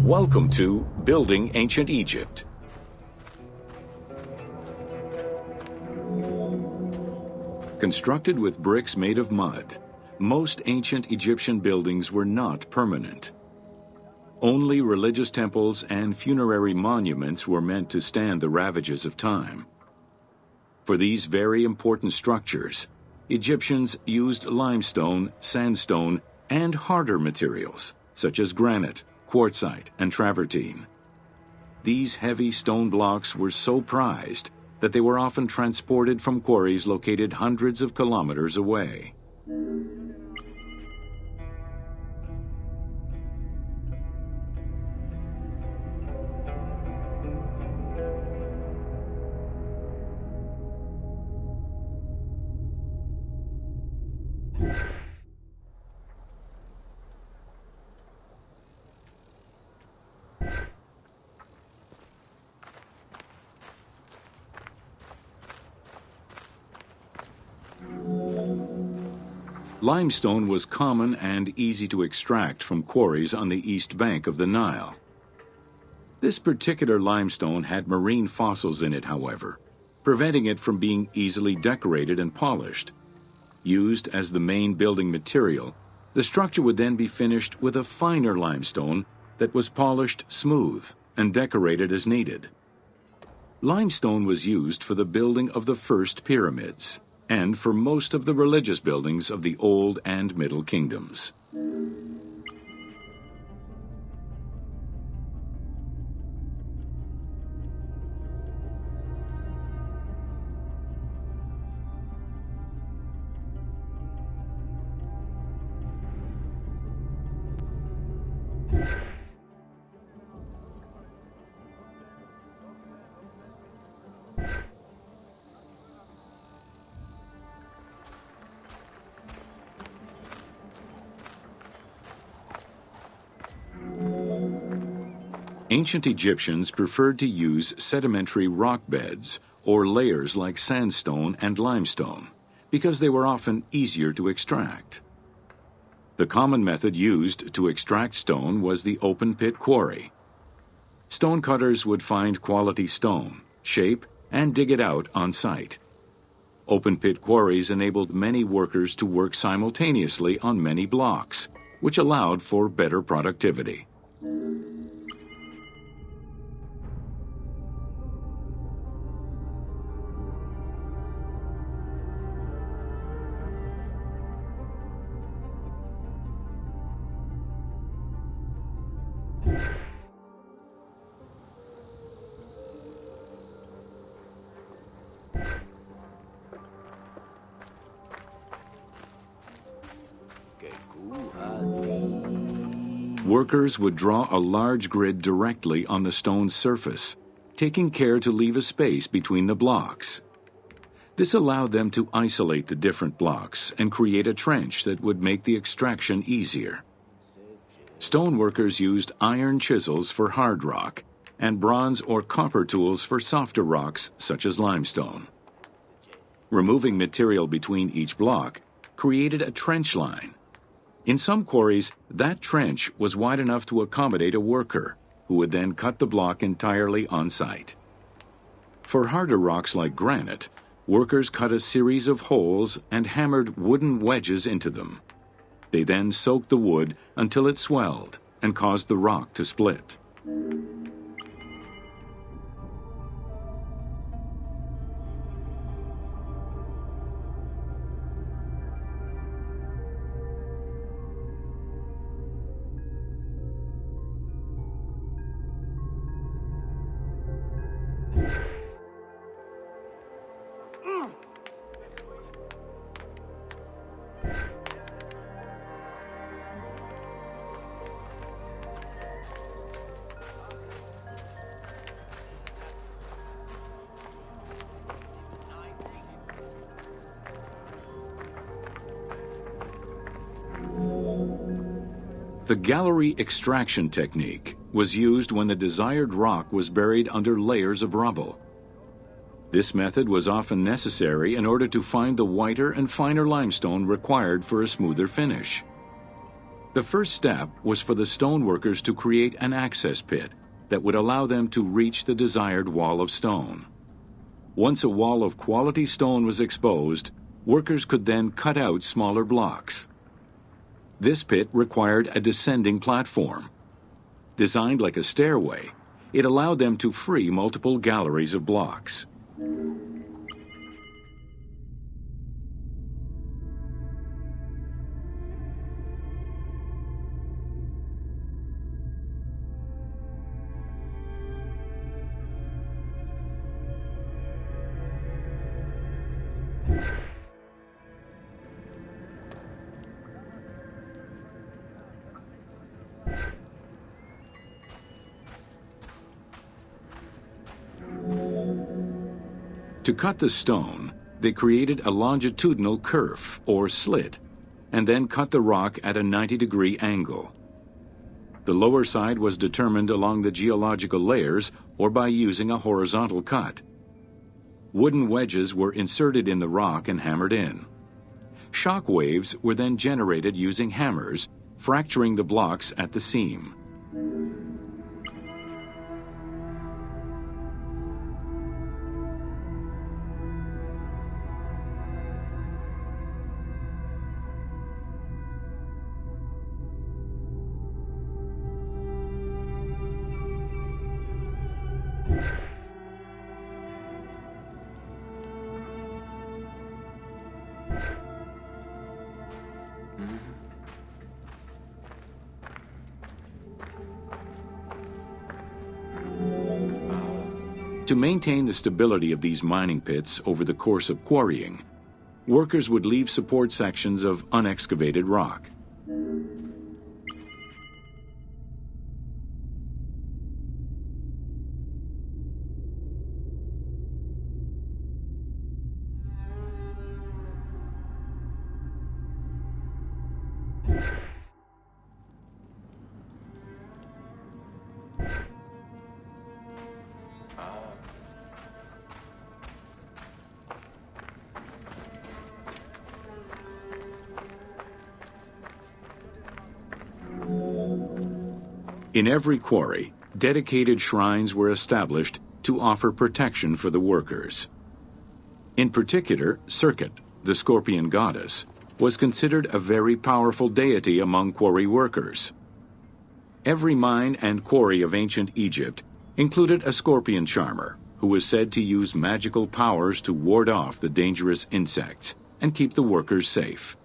Welcome to Building Ancient Egypt. Constructed with bricks made of mud, most ancient Egyptian buildings were not permanent. Only religious temples and funerary monuments were meant to stand the ravages of time. For these very important structures, Egyptians used limestone, sandstone, and harder materials, such as granite, quartzite, and travertine. These heavy stone blocks were so prized that they were often transported from quarries located hundreds of kilometers away. Limestone was common and easy to extract from quarries on the east bank of the Nile. This particular limestone had marine fossils in it, however, preventing it from being easily decorated and polished. Used as the main building material, the structure would then be finished with a finer limestone that was polished smooth and decorated as needed. Limestone was used for the building of the first pyramids and for most of the religious buildings of the Old and Middle Kingdoms. Ancient Egyptians preferred to use sedimentary rock beds or layers like sandstone and limestone because they were often easier to extract. The common method used to extract stone was the open-pit quarry. Stonecutters would find quality stone, shape, and dig it out on site. Open-pit quarries enabled many workers to work simultaneously on many blocks, which allowed for better productivity. Workers would draw a large grid directly on the stone's surface, taking care to leave a space between the blocks. This allowed them to isolate the different blocks and create a trench that would make the extraction easier. Stoneworkers used iron chisels for hard rock and bronze or copper tools for softer rocks such as limestone. Removing material between each block created a trench line. In some quarries, that trench was wide enough to accommodate a worker, who would then cut the block entirely on site. For harder rocks like granite, workers cut a series of holes and hammered wooden wedges into them. They then soaked the wood until it swelled and caused the rock to split. The gallery extraction technique was used when the desired rock was buried under layers of rubble. This method was often necessary in order to find the whiter and finer limestone required for a smoother finish. The first step was for the stoneworkers to create an access pit that would allow them to reach the desired wall of stone. Once a wall of quality stone was exposed, workers could then cut out smaller blocks. This pit required a descending platform. Designed like a stairway, it allowed them to free multiple galleries of blocks. To cut the stone, they created a longitudinal kerf, or slit, and then cut the rock at a 90-degree angle. The lower side was determined along the geological layers or by using a horizontal cut. Wooden wedges were inserted in the rock and hammered in. Shock waves were then generated using hammers, fracturing the blocks at the seam. To maintain the stability of these mining pits over the course of quarrying, workers would leave support sections of unexcavated rock. In every quarry, dedicated shrines were established to offer protection for the workers. In particular, Serket, the scorpion goddess, was considered a very powerful deity among quarry workers. Every mine and quarry of ancient Egypt included a scorpion charmer, who was said to use magical powers to ward off the dangerous insects and keep the workers safe.